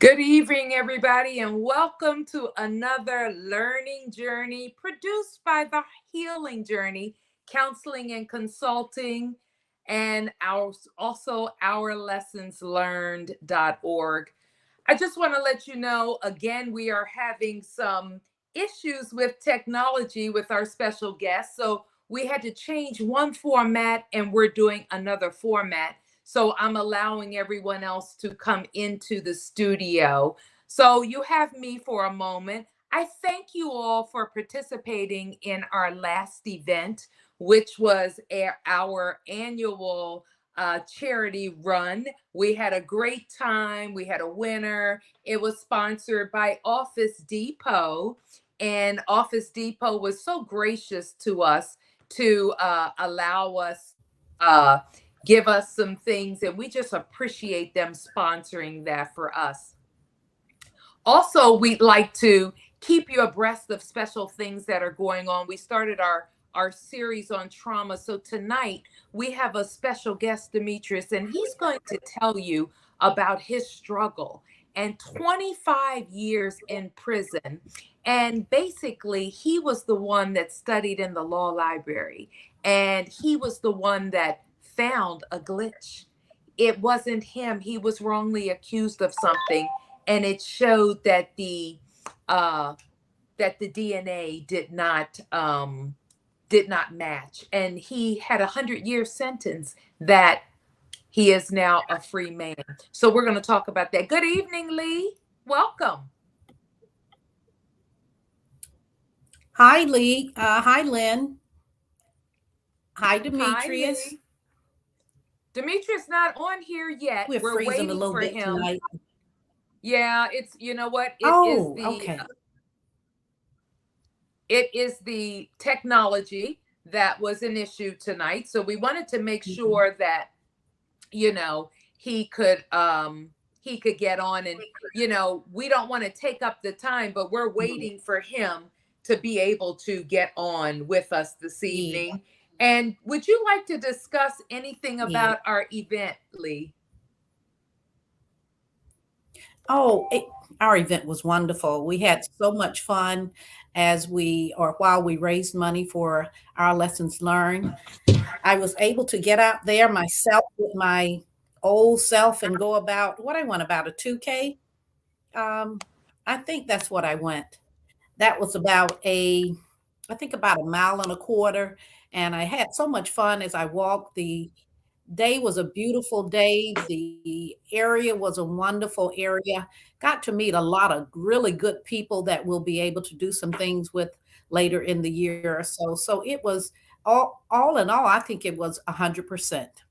Good evening, everybody, and welcome to another learning journey produced by the Healing Journey Counseling and Consulting, and also ourlessonslearned.org. I just want to let you know again, we are having some issues with technology with our special guest. So we had to change one format and we're doing another format. So I'm allowing everyone else to come into the studio. So you have me for a moment. I thank you all for participating in our last event, which was our annual charity run. We had a great time. We had a winner. It was sponsored by Office Depot, and Office Depot was so gracious to us to allow us, uh, give us some things, and we just appreciate them sponsoring that for us. Also, we'd like to keep you abreast of special things that are going on. We started our series on trauma. So tonight we have a special guest, Demetrius, and he's going to tell you about his struggle and 25 years in prison. And basically, he was the one that studied in the law library, and he was the one that found a glitch. It wasn't him. He was wrongly accused of something, and it showed uh, that the DNA did not match, and he had 100-year sentence that he is now a free man. So we're going to talk about that. Good evening, Lee. Welcome. Hi, Lee. Hi, Lynn. Hi, Demetrius. Lee. Demetrius not on here yet. We're We're freezing a waiting little for bit him. tonight. Yeah, it's you know what? Okay. It is the technology that was an issue tonight. So we wanted to make sure that you know he could get on, and we don't want to take up the time, but we're waiting for him to be able to get on with us this Yeah. evening. And would you like to discuss anything Yeah. about our event, Lee? Oh, our event was wonderful. We had so much fun while we raised money for our lessons learned. I was able to get out there myself with my old self and go about a 2K. Um, I think that's what I went. That was I think about a mile and a quarter. And I had so much fun as I walked. The day was a beautiful day. The area was a wonderful area. Got to meet a lot of really good people that we'll be able to do some things with later in the year or so. So it was all in all, I think it was 100%.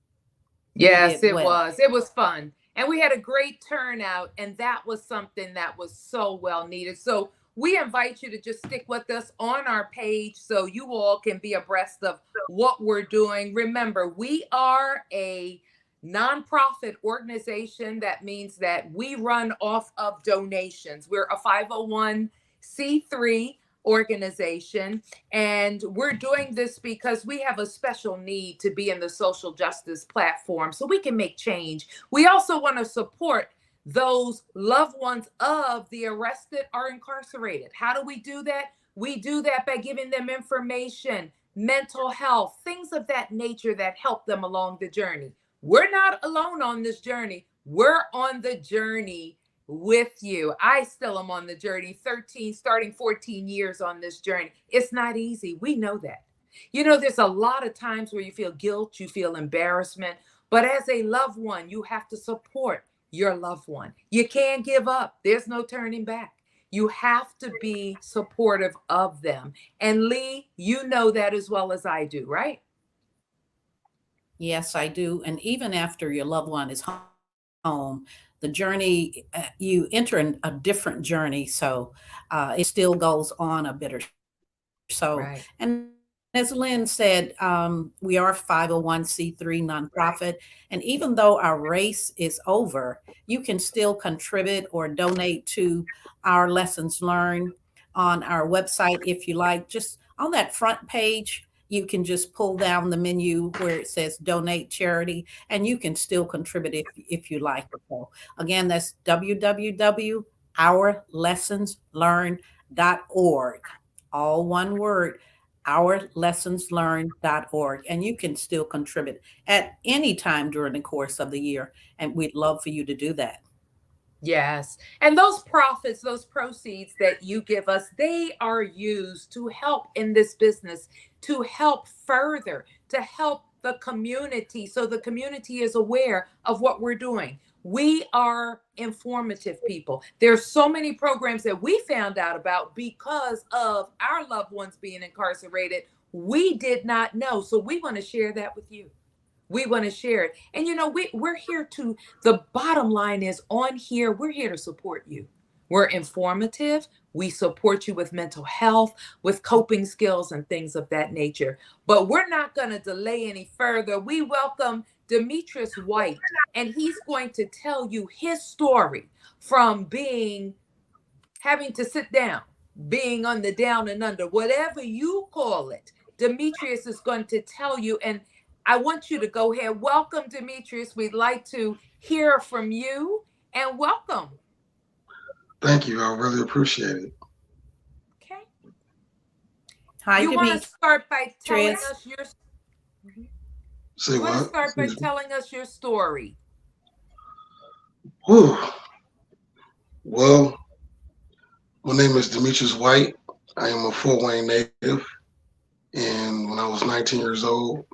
We Yes, did it well. was. It was fun. And we had a great turnout, and that was something that was so well needed. So we invite you to just stick with us on our page so you all can be abreast of what we're doing. Remember, we are a nonprofit organization. That means that we run off of donations. We're a 501c3 organization, and we're doing this because we have a special need to be in the social justice platform so we can make change. We also want to support those loved ones of the arrested or incarcerated. How do we do that? We do that by giving them information, mental health, things of that nature that help them along the journey. We're not alone on this journey. We're on the journey with you. I still am on the journey, 13, starting 14 years on this journey. It's not easy. We know that. There's a lot of times where you feel guilt, you feel embarrassment, but as a loved one, you have to support your loved one. You can't give up. There's no turning back. You have to be supportive of them. And Lee, you know that as well as I do, right? Yes, I do. And even after your loved one is home, the journey, you enter in a different journey. So it still goes on a bitter. So, Right. and as Lynn said, we are 501c3 nonprofit. And even though our race is over, you can still contribute or donate to our lessons learned on our website if you like. Just on that front page, you can just pull down the menu where it says donate charity, and you can still contribute if you like. So again, that's www.ourlessonslearned.org. All one word, ourlessonslearned.org. And you can still contribute at any time during the course of the year. And we'd love for you to do that. Yes. And those profits, those proceeds that you give us, they are used to help in this business, to help further, to help the community. So the community is aware of what we're doing. We are informative people. There's so many programs that we found out about because of our loved ones being incarcerated. We did not know. So we want to share that with you. We want to share it. And we're here to, the bottom line is on here, we're here to support you. We're informative. We support you with mental health, with coping skills and things of that nature. But we're not going to delay any further. We welcome Demetrius White, and he's going to tell you his story from having to sit down, being on the down and under, whatever you call it. Demetrius is going to tell you, and I want you to go ahead. Welcome, Demetrius. We'd like to hear from you, and welcome. Thank you. I really appreciate it. Okay. Hi, you want to start by telling Demetrius. us your Say you want to what? start by telling us your story. Whew. Well, my name is Demetrius White. I am a Fort Wayne native. And when I was 19 years old,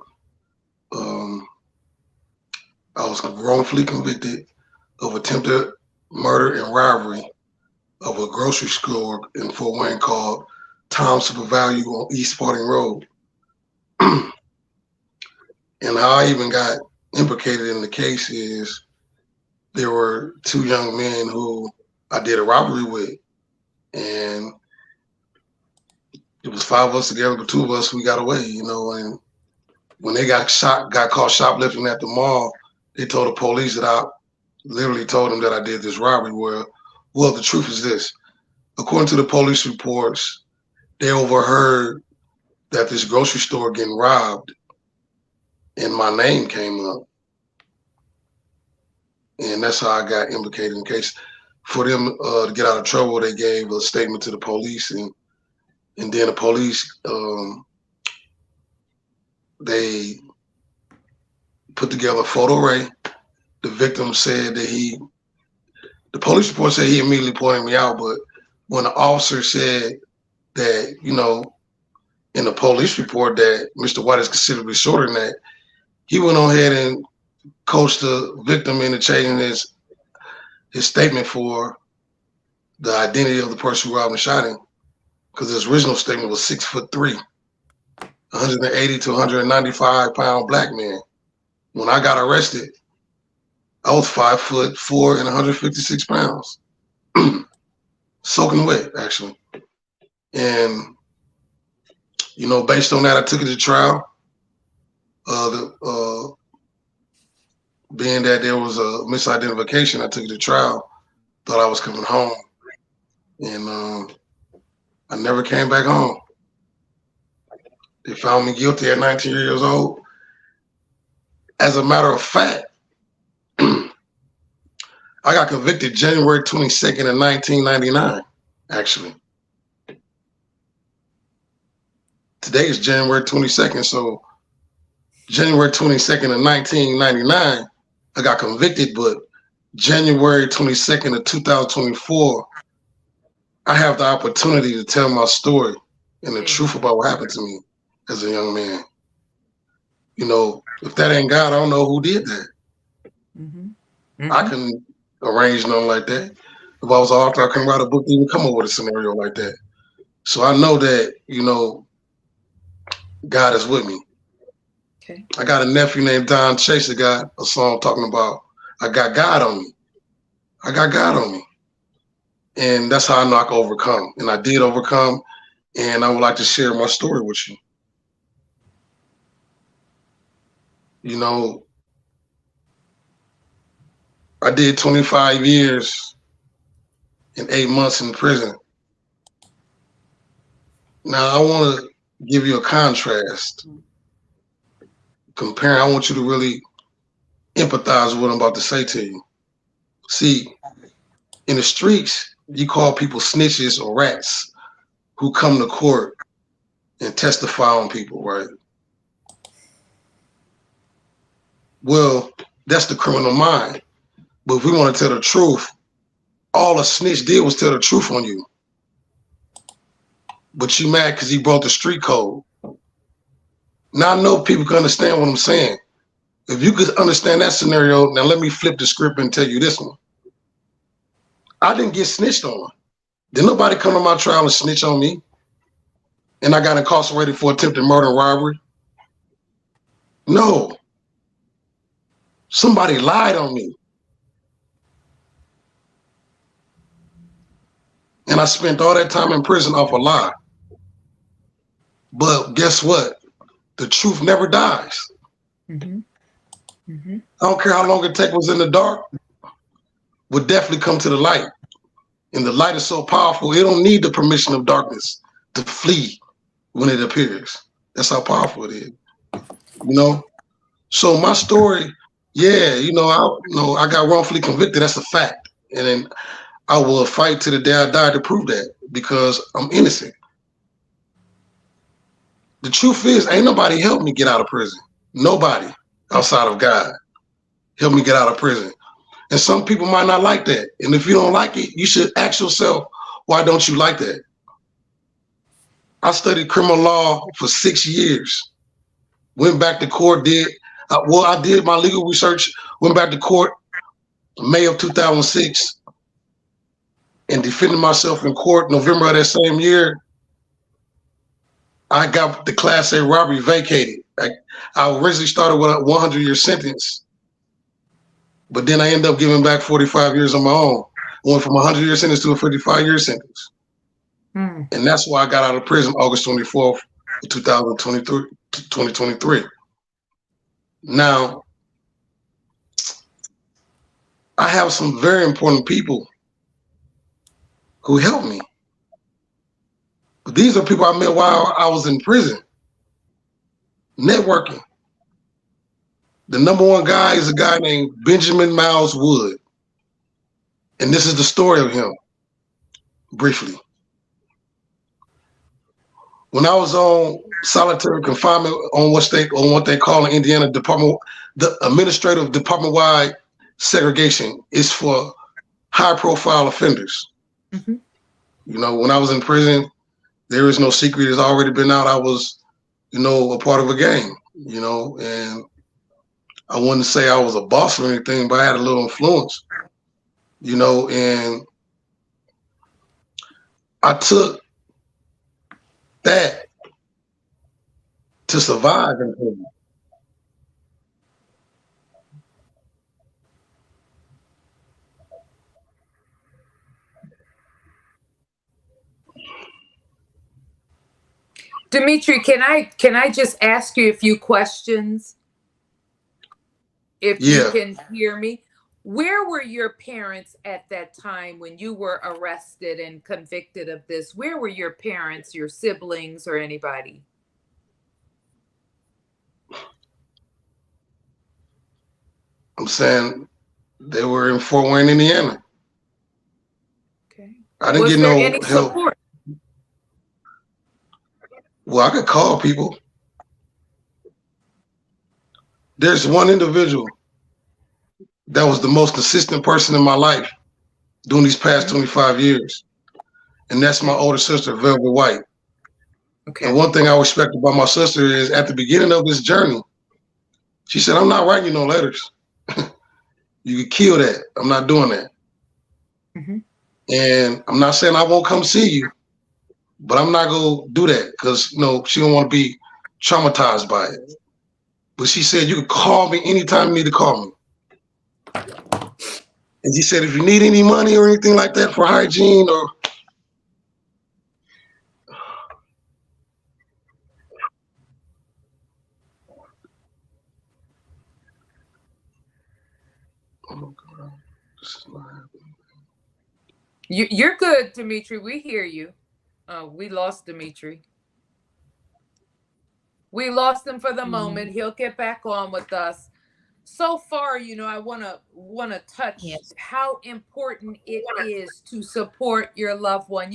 I was wrongfully convicted of attempted murder and robbery of a grocery store in Fort Wayne called Tom Super Value on East Spalding Road. And how I even got implicated in the case is there were two young men who I did a robbery with, and it was 5 of us together, but 2 of us, we got away, and when they got caught shoplifting at the mall, they told the police that I literally told them that I did this robbery. Well, the truth is this. According to the police reports, they overheard that this grocery store getting robbed, and my name came up. And that's how I got implicated in the case. For them to get out of trouble, they gave a statement to the police, and then the police, they put together a photo array. The victim said that the police report said he immediately pointed me out, but when the officer said that, in the police report that Mr. White is considerably shorter than that, he went on ahead and coached the victim into changing his statement for the identity of the person who robbed and shot him, because his original statement was 6'3", 180 to 195 pound black man. When I got arrested, I was 5'4" and 156 pounds, soaking wet, actually. And based on that, I took it to trial. Being that there was a misidentification, I took it to trial. Thought I was coming home, and I never came back home. They found me guilty at 19 years old. As a matter of fact, I got convicted January 22nd of 1999, actually. Today is January 22nd, so January 22nd of 1999, I got convicted, but January 22nd of 2024, I have the opportunity to tell my story and the truth about what happened to me as a young man. If that ain't God, I don't know who did that. Mm-hmm. Mm-hmm. I couldn't arrange nothing like that. If I was an author, I couldn't write a book to even come up with a scenario like that. So I know that, God is with me. Okay. I got a nephew named Don Chase that got a song talking about, I got God on me. I got God on me. And that's how I know I can overcome. And I did overcome. And I would like to share my story with you. I did 25 years and 8 months in prison. Now, I want to give you a contrast. Comparing, I want you to really empathize with what I'm about to say to you. See, in the streets, you call people snitches or rats who come to court and testify on people, right? Well, that's the criminal mind. But if we want to tell the truth, all a snitch did was tell the truth on you. But you mad because he broke the street code. Now I know people can understand what I'm saying. If you could understand that scenario, now let me flip the script and tell you this one. I didn't get snitched on. Did nobody come to my trial and snitch on me? And I got incarcerated for attempted murder and robbery? No. Somebody lied on me. And I spent all that time in prison off a lie. But guess what? The truth never dies. Mm-hmm. Mm-hmm. I don't care how long it takes, was in the dark, would definitely come to the light. And the light is so powerful, it don't need the permission of darkness to flee when it appears. That's how powerful it is. You know? So my story, yeah, I got wrongfully convicted. That's a fact. And then I will fight to the day I die to prove that, because I'm innocent. The truth is, ain't nobody helped me get out of prison. Nobody outside of God helped me get out of prison. And some people might not like that. And if you don't like it, you should ask yourself, why don't you like that? I studied criminal law for 6 years. Went back to court, I did my legal research, went back to court May of 2006 and defended myself in court November of that same year. I got the Class A robbery vacated. I originally started with a 100-year sentence, but then I ended up giving back 45 years on my own. I went from a 100-year sentence to a 55-year sentence. And that's why I got out of prison August 24th, 2023. Now, I have some very important people who helped me. But these are people I met while I was in prison. Networking. The number one guy is a guy named Benjamin Miles Wood. And this is the story of him, briefly. When I was on solitary confinement on what they call in Indiana the administrative department-wide segregation is for high-profile offenders. Mm-hmm. When I was in prison, there is no secret. It's already been out. I was, a part of a gang, and I wouldn't say I was a boss or anything, but I had a little influence, and I took that to survive in prison. Dimitri, can I just ask you a few questions? If you can hear me. Where were your parents at that time when you were arrested and convicted of this? Where were your parents, your siblings, or anybody? I'm saying they were in Fort Wayne, Indiana. Okay. I didn't Was get there no any help. support? Well, I could call people. There's one individual that was the most consistent person in my life during these past 25 years. And that's my older sister, Velvet White. Okay. And one thing I respect about my sister is at the beginning of this journey, she said, I'm not writing you no letters. You could kill that. I'm not doing that. Mm-hmm. And I'm not saying I won't come see you, but I'm not going to do that because, she don't want to be traumatized by it. But she said, you can call me anytime you need to call me. And she said, if you need any money or anything like that for hygiene or You're good, Dimitri. We hear you. We lost Dimitri. We lost him for the Mhm. moment. He'll get back on with us. So far, I want to touch Yes. how important it is to support your loved one.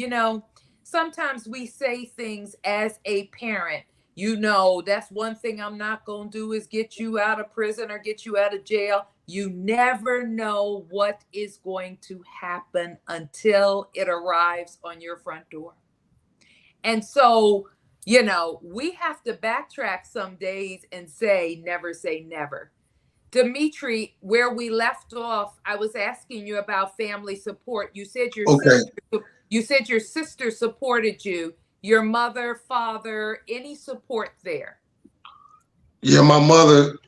Sometimes we say things as a parent. That's one thing I'm not going to do is get you out of prison or get you out of jail. You never know what is going to happen until it arrives on your front door. And so, we have to backtrack some days and say never. Dimitri, where we left off, I was asking you about family support. Okay. You said your sister supported you. Your mother, father, any support there? Yeah, my mother,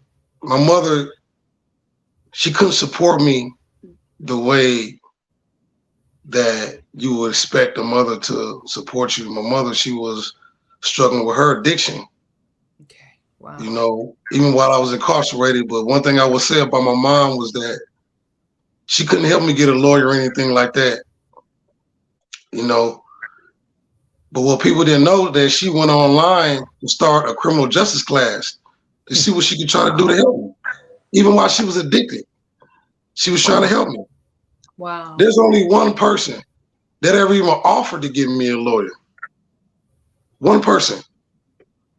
she couldn't support me the way that you would expect a mother to support you. My mother, she was struggling with her addiction. Okay. Wow. Even while I was incarcerated. But one thing I would say about my mom was that she couldn't help me get a lawyer or anything like that. But what people didn't know that she went online to start a criminal justice class to see what she could try to do to help me. Even while she was addicted, she was trying to help me. Wow. There's only one person that ever even offered to give me a lawyer. One person,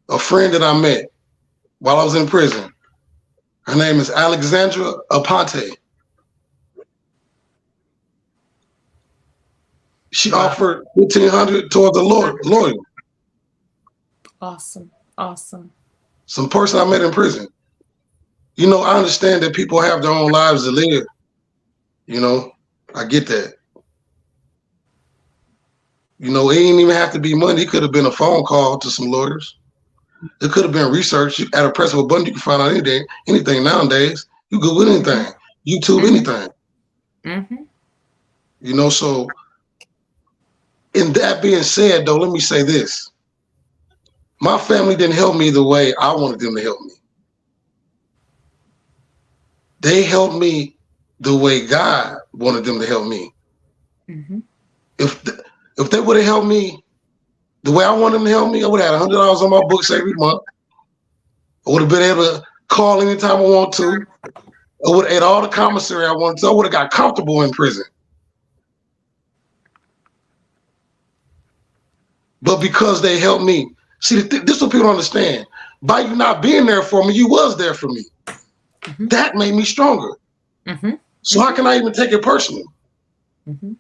a friend that I met while I was in prison. Her name is Alexandra Aponte. She offered $1,500 toward the lawyer. Awesome. Some person I met in prison. I understand that people have their own lives to live. I get that. It didn't even have to be money. It could have been a phone call to some lawyers. It could have been research. At a press of a button, you can find out anything nowadays. You Google anything, YouTube, anything. Mm-hmm. So in that being said, though, let me say this. My family didn't help me the way I wanted them to help me. They helped me the way God wanted them to help me. Mm-hmm. If they would have helped me the way I wanted them to help me, I would have had $100 on my books every month. I would have been able to call anytime I want to. I would have ate all the commissary I wanted to. I would have got comfortable in prison. But because they helped me, see, this is what people don't understand. By you not being there for me, you was there for me. Mm-hmm. That made me stronger. Mm-hmm. So how can I even take it personally? Mm-hmm.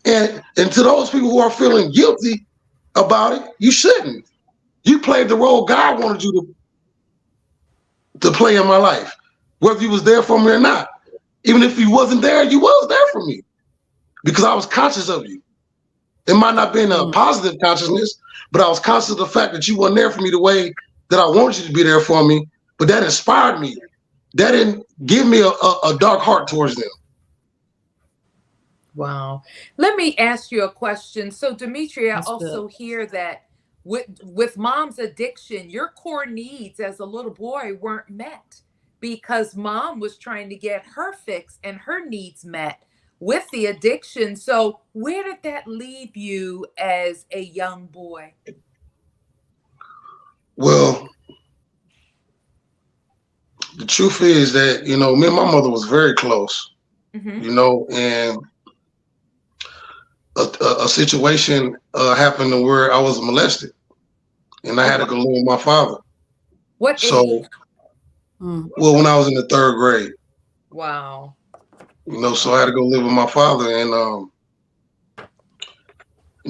And to those people who are feeling guilty about it, you shouldn't. You played the role God wanted you to play in my life, whether you was there for me or not. Even if you wasn't there, you was there for me because I was conscious of you. It might not be in a positive consciousness, but I was conscious of the fact that you weren't there for me the way that I wanted you to be there for me. But that inspired me. That didn't give me a dark heart towards them. Wow. Let me ask you a question. So, Dimitri, I That's also good. hear that with mom's addiction, your core needs as a little boy weren't met because mom was trying to get her fix and her needs met with the addiction. So, where did that leave you as a young boy? Well, the truth is that, me and my mother was very close, Mm-hmm. and a situation happened where I was molested and I had to go live with my father. What So, age? well, when I was in the 3rd grade, Wow. so I had to go live with my father, and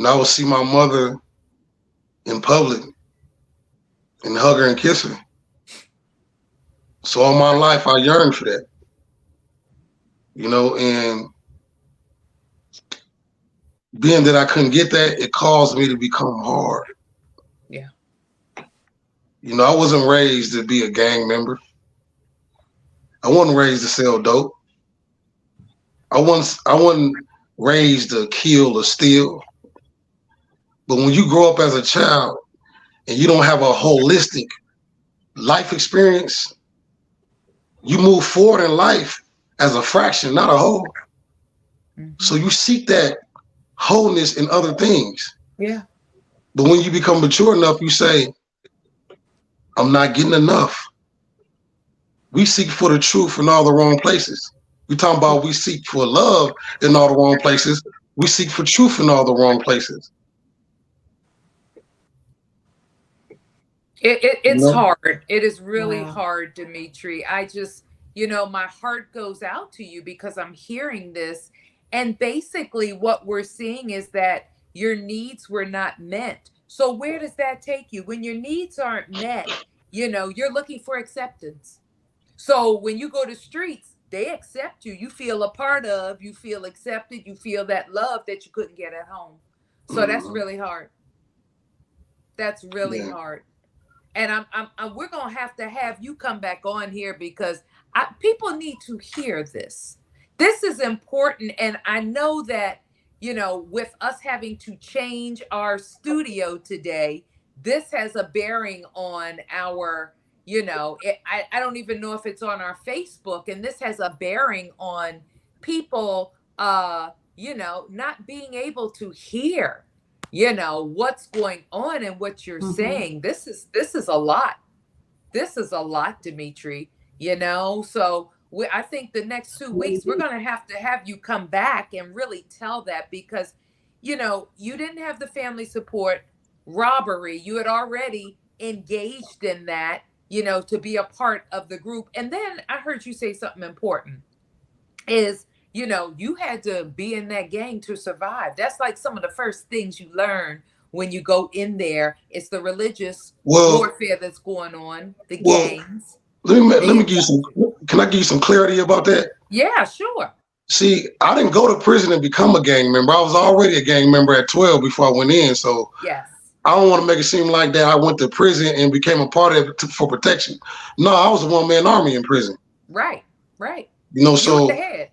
I would see my mother in public and hug her and kiss her. So all my life I yearned for that, and being that I couldn't get that, it caused me to become hard. Yeah. I wasn't raised to be a gang member. I wasn't raised to sell dope. I wasn't raised to kill or steal. But when you grow up as a child and you don't have a holistic life experience, you move forward in life as a fraction, not a whole. Mm-hmm. So you seek that wholeness in other things. Yeah. But when you become mature enough, you say, I'm not getting enough. We seek for the truth in all the wrong places. We talking about we seek for love in all the wrong places. We seek for truth in all the wrong places. It's know? hard. It is really Wow. hard, Dimitri. I just, my heart goes out to you because I'm hearing this. And basically, what we're seeing is that your needs were not met. So, where does that take you? When your needs aren't met, you're looking for acceptance. So, when you go to streets, they accept you. You feel a part of, you feel accepted, you feel that love that you couldn't get at home. So, that's really hard. That's really hard. And we're gonna have you come back on here because people need to hear this. This is important, and I know that with us having to change our studio today, this has a bearing on our. I don't even know if it's on our Facebook, and this has a bearing on people. Not being able to hear what's going on and what you're saying. This is a lot. This is a lot, Dimitri. So I think the next 2 weeks we're going to have you come back and really tell that, because you didn't have the family support. Robbery, you had already engaged in that, to be a part of the group. And then I heard you say something important is you had to be in that gang to survive. That's like some of the first things you learn when you go in there. It's the religious warfare that's going on, the gangs. Let me give you some. Can I give you some clarity about that? Yeah, sure. See, I didn't go to prison and become a gang member. I was already a gang member at 12 before I went in. So yes. I don't want to make it seem like that I went to prison and became a part of it for protection. No, I was a one-man army in prison. Right. So the head.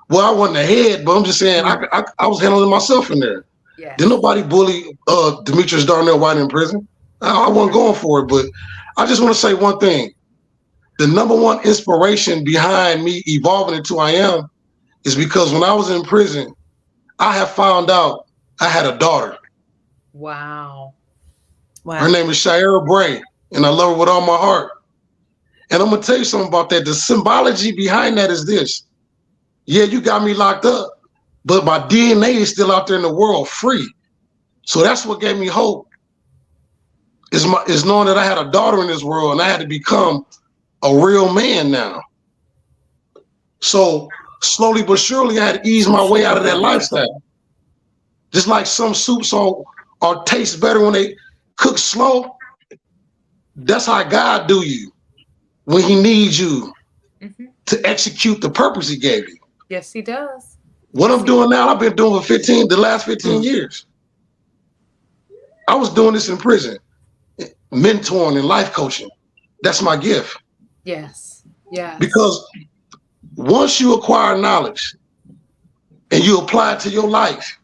Well, I wasn't the head, but I'm just saying I was handling myself in there. Yeah. Didn't nobody bully Demetrius Darnell White in prison? I wasn't going for it, but I just want to say one thing. The number one inspiration behind me evolving into who I am is because when I was in prison, I have found out I had a daughter. Wow. Her name is Shira Bray, and I love her with all my heart. And I'm going to tell you something about that. The symbology behind that is this. Yeah, you got me locked up, but my DNA is still out there in the world free. So that's what gave me hope, is knowing that I had a daughter in this world and I had to become a real man now. So slowly but surely I had to ease my way out of that lifestyle. Just like some soups or taste better when they cook slow. That's how God do you when he needs you to execute the purpose he gave you. Yes, he does. What I'm doing now, I've been doing for the last 15 years. I was doing this in prison, mentoring and life coaching. That's my gift. Yes. Yeah. Because once you acquire knowledge and you apply it to your life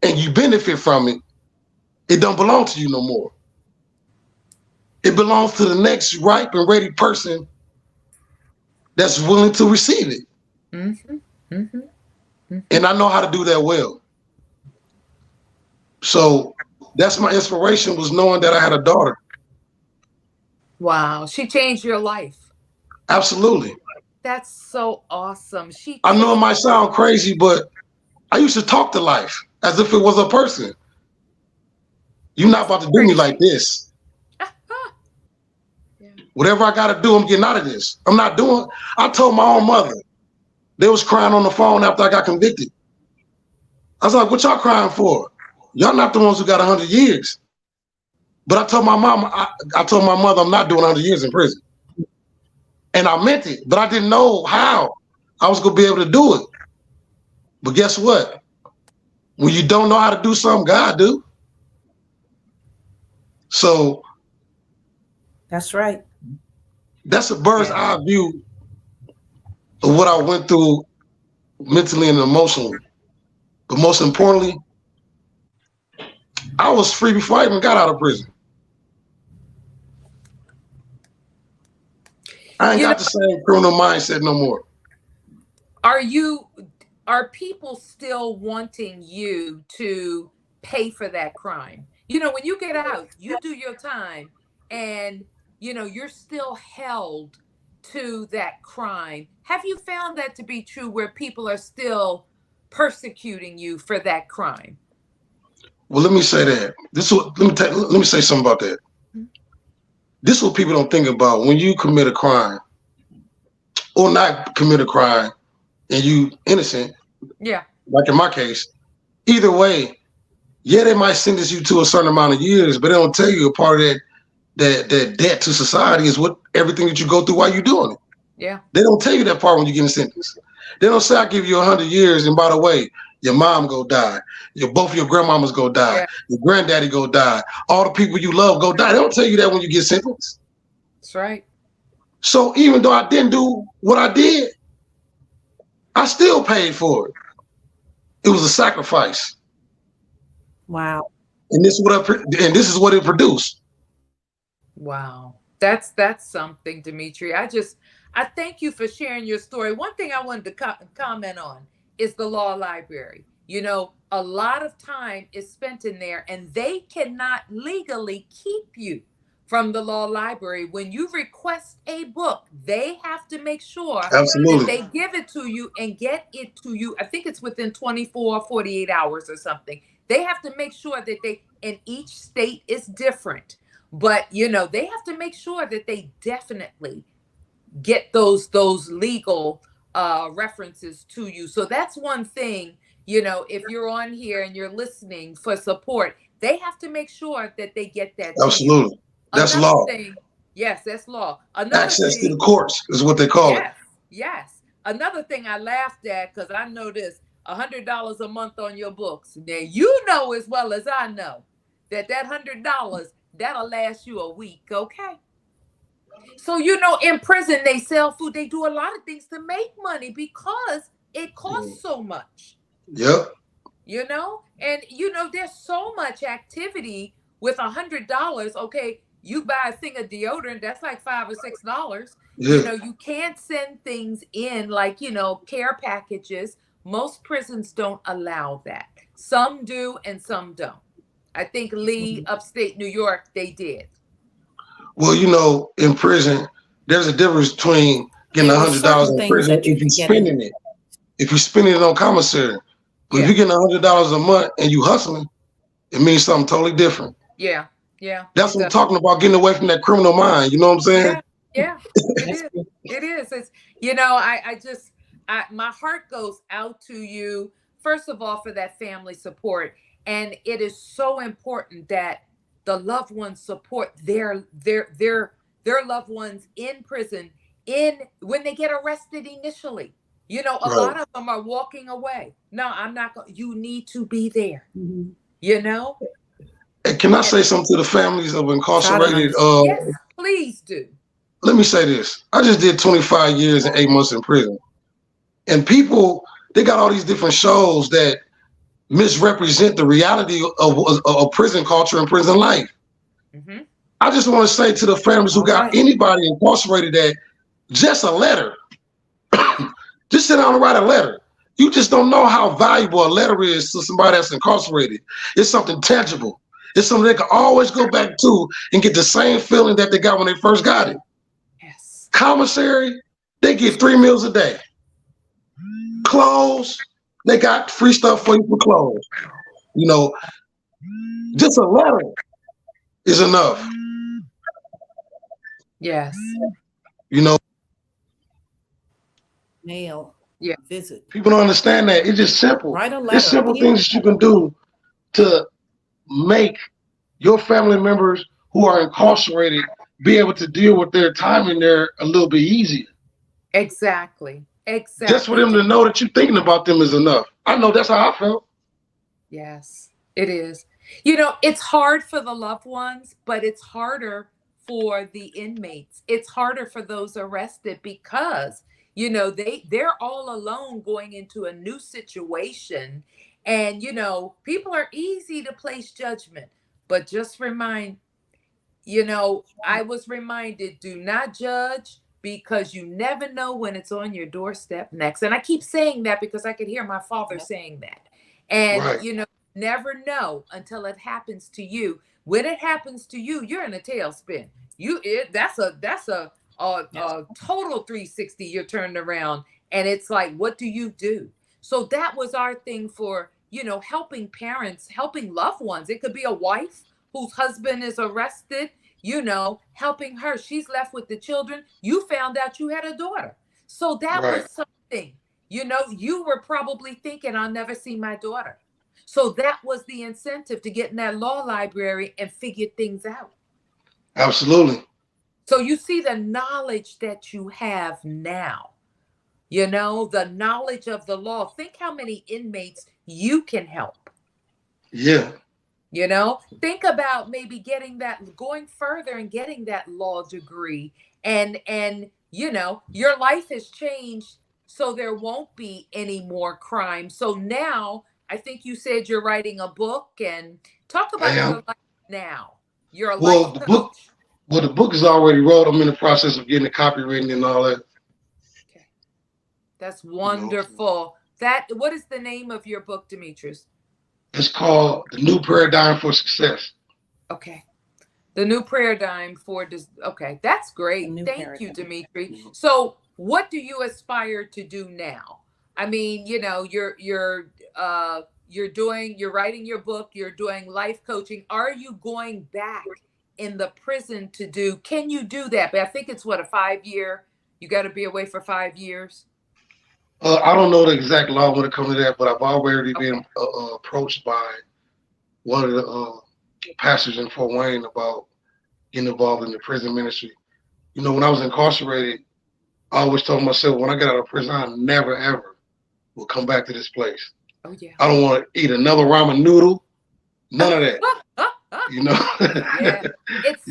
and you benefit from it, it don't belong to you no more. It belongs to the next ripe and ready person that's willing to receive it. And I know how to do that well. So that's my inspiration, was knowing that I had a daughter. Wow. She changed your life. Absolutely. That's so awesome. I know it might sound crazy, but I used to talk to life as if it was a person. You're not about to do me like this. Whatever I got to do, I'm getting out of this. I told my own mother. They was crying on the phone after I got convicted. I was like, what y'all crying for? Y'all not the ones who got 100 years. But I told my mom, I told my mother I'm not doing 100 years in prison. And I meant it, but I didn't know how I was going to be able to do it. But guess what? When you don't know how to do something, God do. So. That's right. That's a bird's eye view of what I went through mentally and emotionally. But most importantly, I was free before I even got out of prison. I ain't got the same criminal mindset no more. Are people still wanting you to pay for that crime? When you get out, you do your time and you're still held to that crime. Have you found that to be true, where people are still persecuting you for that crime? Well, let me say that. Let me say something about that. This is what people don't think about when you commit a crime or not commit a crime and you innocent. Yeah. Like in my case, either way, yeah, they might sentence you to a certain amount of years, but they don't tell you a part of that debt to society is what everything that you go through while you're doing it. Yeah. They don't tell you that part when you're getting sentenced. They don't say, I give you 100 years, and by the way, your mom go die. Both of your grandmamas go die. Yeah. Your granddaddy go die. All the people you love go die. They don't tell you that when you get sentenced. That's right. So even though I didn't do what I did, I still paid for it. It was a sacrifice. Wow. And this is what it produced. Wow. That's something, Demetri. I thank you for sharing your story. One thing I wanted to comment on is the law library. A lot of time is spent in there, and they cannot legally keep you from the law library. When you request a book, they have to make sure Absolutely. that they give it to you and get it to you. I think it's within 24 or 48 hours or something. They have to make sure that and each state is different, but they have to make sure that they definitely get those legal references to you. So that's one thing, if you're on here and you're listening for support, they have to make sure that they get that. Absolutely. That's law. Yes, that's law. Access to the courts is what they call it. Yes. Another thing I laughed at, because I know this, $100 a month on your books. Now, you know as well as I know that $100, that'll last you a week, okay? So, in prison, they sell food. They do a lot of things to make money because it costs so much. Yep. And, there's so much activity with $100. Okay, you buy a thing of deodorant, that's like $5 or $6. Yeah. You can't send things in like, care packages. Most prisons don't allow that. Some do and some don't. I think Lee, upstate New York, they did. Well, in prison, there's a difference between getting $100 in prison if you're spending it. If you're spending it on commissary. But if you're getting $100 a month and you hustling, it means something totally different. Yeah. That's what I'm talking about, getting away from that criminal mind. You know what I'm saying? Yeah. It is. It's, my heart goes out to you, first of all, for that family support. And it is so important that the loved ones support their loved ones in prison when they get arrested initially. A lot of them are walking away. No, I'm not going. You need to be there. And can I say something to the families of incarcerated? Yes, please do. Let me say this. I just did 25 years and 8 months in prison. And people, they got all these different shows that misrepresent the reality of prison culture and prison life. Mm-hmm. I just want to say to the families who got anybody incarcerated that just a letter, just sit down and write a letter. You just don't know how valuable a letter is to somebody that's incarcerated. It's something tangible. It's something they can always go back to and get the same feeling that they got when they first got it. Yes. Commissary, they get 3 meals a day. Clothes, they got free stuff for you for clothes. Just a letter is enough. Yes. Mail. Yeah. Visit. People don't understand that. It's just simple. Write a letter. There's simple things that you can do to make your family members who are incarcerated be able to deal with their time in there a little bit easier. Exactly. Just for them to know that you're thinking about them is enough. I know that's how I felt. Yes, it is. It's hard for the loved ones, but it's harder for the inmates. It's harder for those arrested because, they're all alone going into a new situation. And, people are easy to place judgment, but just I was reminded, do not judge, because you never know when it's on your doorstep next. And I keep saying that because I could hear my father saying that. And, never know until it happens to you. When it happens to you, you're in a tailspin. That's a total 360. You're turned around, and it's like, what do you do? So that was our thing for, helping parents, helping loved ones. It could be a wife whose husband is arrested, helping her. She's left with the children. You found out you had a daughter. So that Right. was something, you were probably thinking, I'll never see my daughter. So that was the incentive to get in that law library and figure things out. Absolutely. So you see the knowledge that you have now, the knowledge of the law. Think how many inmates you can help. Yeah. Think about maybe going further and getting that law degree, and your life has changed, so there won't be any more crime. So now I think you said you're writing a book, and talk about your life now. You're a life coach. The book is already wrote. I'm in the process of getting it copywritten and all that. Okay. That's wonderful. What is the name of your book, Demetrius? It's called The New Paradigm for Success. Okay. The New Paradigm for this. Okay, that's great. Thank you, Dimitri. So what do you aspire to do now? I mean, you're writing your book, you're doing life coaching. Are you going back in the prison can you do that? But I think it's a 5-year, you got to be away for 5 years. I don't know the exact law when it comes to that, but I've already been approached by one of the pastors in Fort Wayne about getting involved in the prison ministry. When I was incarcerated, I always told myself, when I get out of prison, I never, ever will come back to this place. Oh, yeah. I don't want to eat another ramen noodle. None of that. Yeah. It's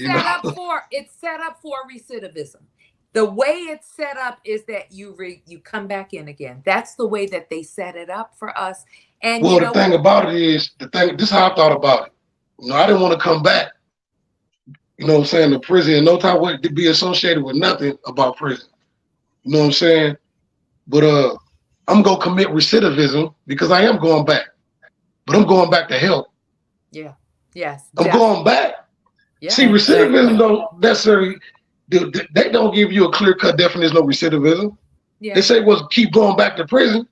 set up for recidivism. The way it's set up is that you come back in again. That's the way that they set it up for us. And the thing about it is, this is how I thought about it. I didn't want to come back, to prison. And no time to be associated with nothing about prison. You know what I'm saying? But I'm going to commit recidivism because I am going back. But I'm going back to help. Yeah. Yes. I'm going back. Yeah, see, recidivism don't necessarily, they don't give you a clear-cut definition of recidivism. Yeah. They say, keep going back to prison,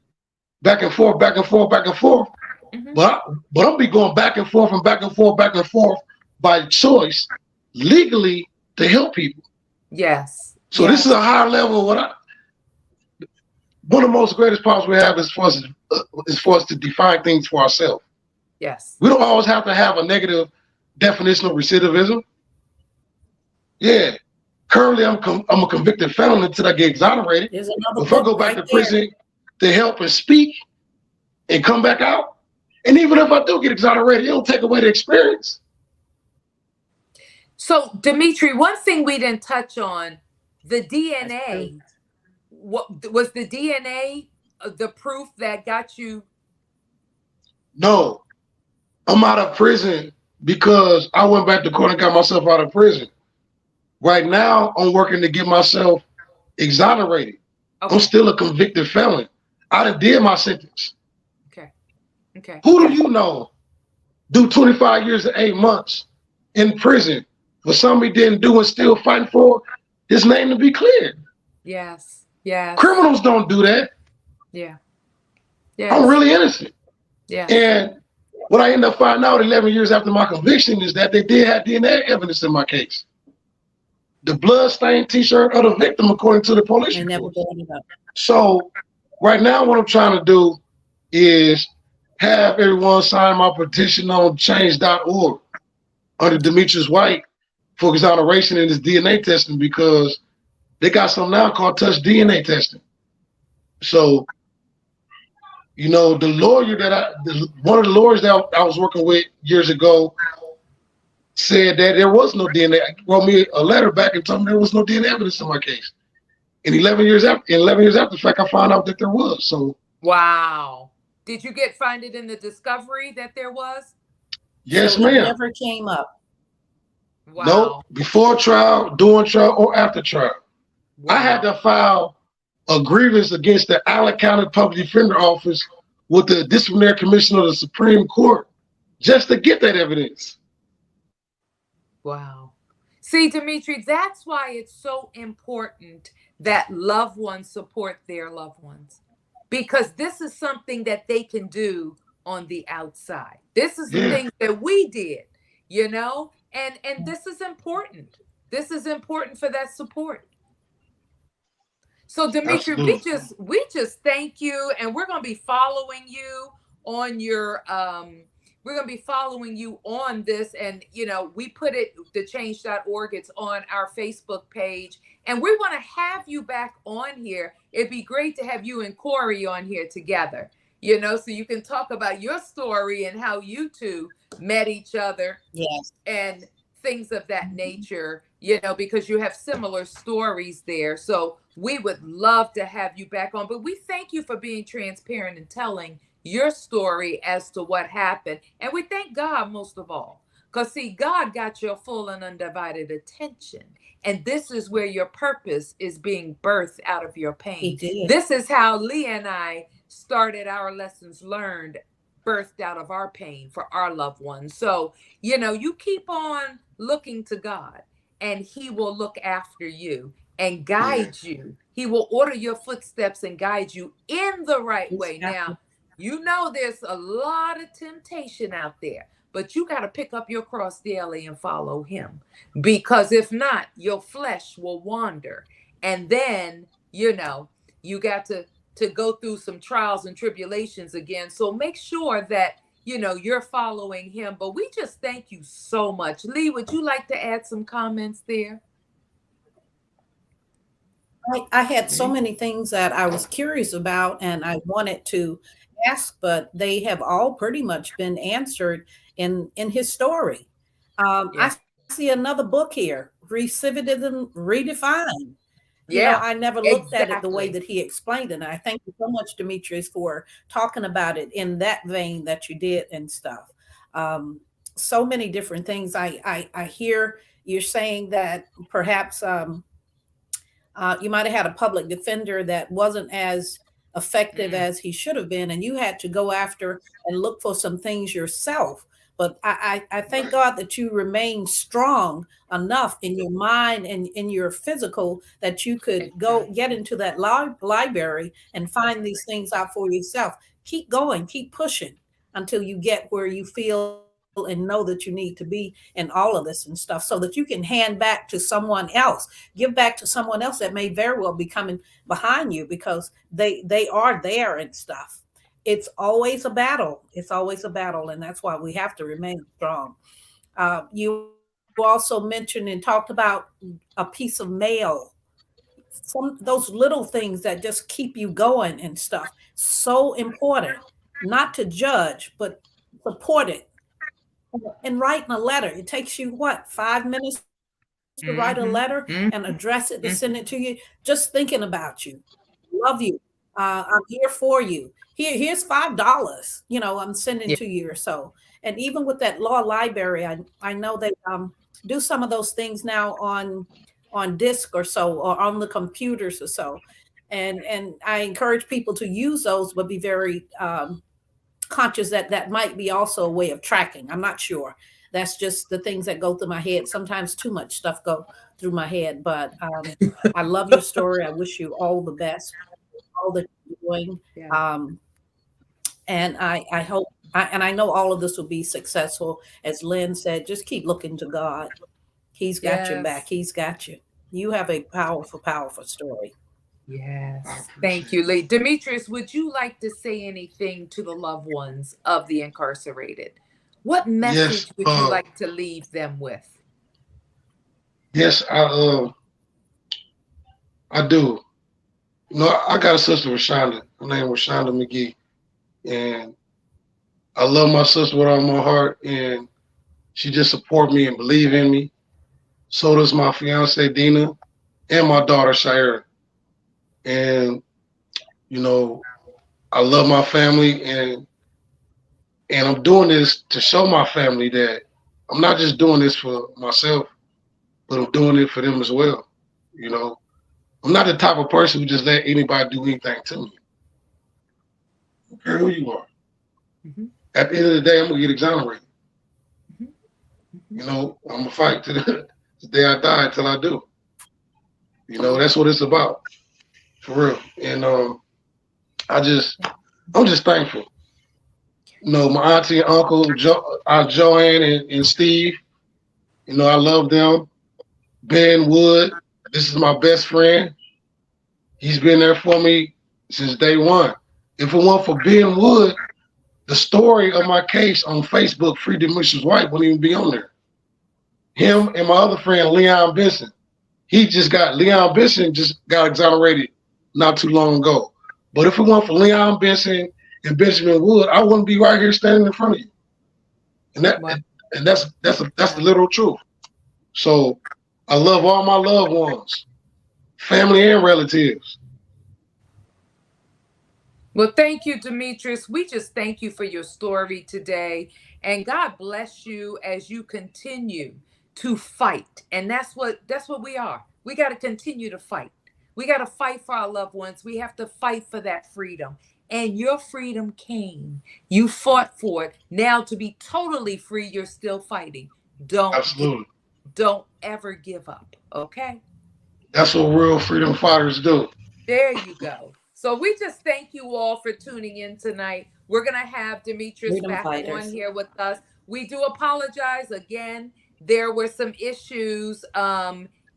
back and forth, back and forth, back and forth. Mm-hmm. But I'm be going back and forth and back and forth, back and forth by choice, legally, to help people. Yes. So this is a higher level of one of the most greatest powers we have is for us to define things for ourselves. Yes. We don't always have to have a negative definition of recidivism. Yeah. Currently, I'm a convicted felon until I get exonerated. If I go back to prison to help and speak and come back out, and even if I do get exonerated, it'll take away the experience. So, Dimitri, one thing we didn't touch on, the DNA. What was the DNA the proof that got you? No. I'm out of prison because I went back to court and got myself out of prison. Right now, I'm working to get myself exonerated. Okay. I'm still a convicted felon. I done did my sentence. Okay. Who do you know do 25 years and 8 months in prison for something he didn't do and still fighting for his name to be cleared? Yes. Criminals don't do that. Yeah. I'm really innocent. Yeah. And what I ended up finding out 11 years after my conviction is that they did have DNA evidence in my case. The blood-stained T-shirt of the victim, according to the police report. So right now what I'm trying to do is have everyone sign my petition on change.org under Demetrius White for exoneration in his DNA testing, because they got something now called touch DNA testing. So, the lawyer one of the lawyers that I was working with years ago said that there was no DNA. Wrote me a letter back and told me there was no DNA evidence in my case. And 11 years after the fact, I found out that there was. So. Wow. Did you find it in the discovery that there was? Yes, so ma'am. It never came up. Wow. Nope. Before trial, during trial, or after trial. Wow. I had to file a grievance against the Allen County Public Defender Office with the Disciplinary Commission of the Supreme Court just to get that evidence. Wow. See, Dimitri, that's why it's so important that loved ones support their loved ones, because this is something that they can do on the outside. This is the Yeah, things that we did, you know, and this is important. This is important for that support. So Dimitri, absolutely. we just thank you, and we're gonna be following you on your we're gonna be following you on this, and you know, we put it the change.org, it's on our Facebook page, and we want to have you back on here. It'd be great to have you and Corey on here together, you know, so you can talk about your story and how you two met each other Yes. and things of that nature, you know, because you have similar stories there. So we would love to have you back on. But we thank you for being transparent and telling your story as to what happened. And we thank God most of all. Because, see, God got your full and undivided attention. And this is where your purpose is being birthed out of your He pain. did. This is how Leah and I started our lessons learned, birthed out of our pain for our loved ones. So, you know, you keep on looking to God, and He will look after you and guide you. He will order your footsteps and guide you in the right way. Now, you know, there's a lot of temptation out there, but you got to pick up your cross daily and follow Him, because if not, your flesh will wander. And then, you know, you got to go through some trials and tribulations again. So make sure that, you know, you're following Him. But we just thank you so much. Lee, would you like to add some comments there? I had so many things that I was curious about and I wanted to ask, but they have all pretty much been answered in his story. Yeah. I see another book here, Recidivism Redefined. You know, Yeah, I never looked at it the way exactly. that he explained it. And I thank you so much, Demetrius, for talking about it in that vein that you did and stuff. So many different things. I hear you're saying that perhaps you might have had a public defender that wasn't as effective Mm, as he should have been, and you had to go after and look for some things yourself. But I thank Right. God that you remain strong enough in your mind and in your physical that you could go get exactly. into that library and find these things out for yourself. Keep going, keep pushing until you get where you feel and know that you need to be in all of this and stuff so that you can hand back to someone else, give back to someone else that may very well be coming behind you because they are there and stuff. It's always a battle. It's always a battle, and that's why we have to remain strong. You also mentioned and talked about a piece of mail, some those little things that just keep you going and stuff. So important, not to judge, but support it. And writing a letter, it takes you what, 5 minutes to write a Mm-hmm. letter and Mm-hmm. address it to Mm-hmm. send it to you, just thinking about you, love you. I'm here for you. Here's $5. You know, I'm sending Yeah. to you or so. And even with that law library, I know they do some of those things now on disk or so, or on the computers or so. And I encourage people to use those, but be very conscious that that might be also a way of tracking. I'm not sure. That's just the things that go through my head. Sometimes too much stuff go through my head, but I love your story. I wish you all the best, all that you're doing. Yeah. Um, and I hope, and I know all of this will be successful. As Lynn said, just keep looking to God. He's got your back. Yes. He's got you. You have a powerful, powerful story. I Yes. Thank appreciate you, it. Lee. Demetrius, would you like to say anything to the loved ones of the incarcerated? What Yes, message would you like to leave them with? yes, I do. You know, I got a sister, Rashonda. Her name was Rashonda McGee, and I love my sister with all my heart, and she just support me and believe in me. So does my fiance Dina and my daughter Shira. And you know, I love my family, and I'm doing this to show my family that I'm not just doing this for myself, but I'm doing it for them as well. You know, I'm not the type of person who just let anybody do anything to me. I don't care who you are. Mm-hmm. At the end of the day, I'm gonna get exonerated. Mm-hmm. You know, I'm gonna fight to the day I die till I do. You know, that's what it's about, for real. And I'm just thankful. You know, my auntie and uncle, Joanne and Steve. You know, I love them. Ben Wood, this is my best friend. He's been there for me since day one. If it weren't for Ben Wood, the story of my case on Facebook, Free Demetrius White, wouldn't even be on there. Him and my other friend, Leon Benson. Leon Benson just got exonerated not too long ago. But if it weren't for Leon Benson and Benjamin Wood, I wouldn't be right here standing in front of you. And that's the literal truth. So I love all my loved ones, family and relatives. Well, thank you, Demetrius. We just thank you for your story today. And God bless you as you continue to fight. And that's what we are. We got to continue to fight. We got to fight for our loved ones. We have to fight for that freedom. And your freedom came. You fought for it. Now to be totally free, you're still fighting. Absolutely. Don't ever give up. Okay? That's what real freedom fighters do. There you go. So we just thank you all for tuning in tonight. We're going to have Demetrius Freedom back fighters. on here with us. We do apologize again. There were some issues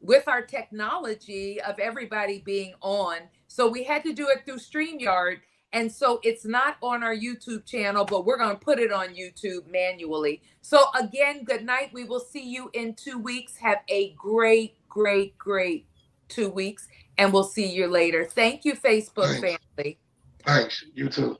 with our technology of everybody being on. So we had to do it through StreamYard. And so it's not on our YouTube channel, but we're going to put it on YouTube manually. So again, good night. We will see you in 2 weeks. Have a great, great, great 2 weeks. And we'll see you later. Thank you, Facebook family. Thanks. You too.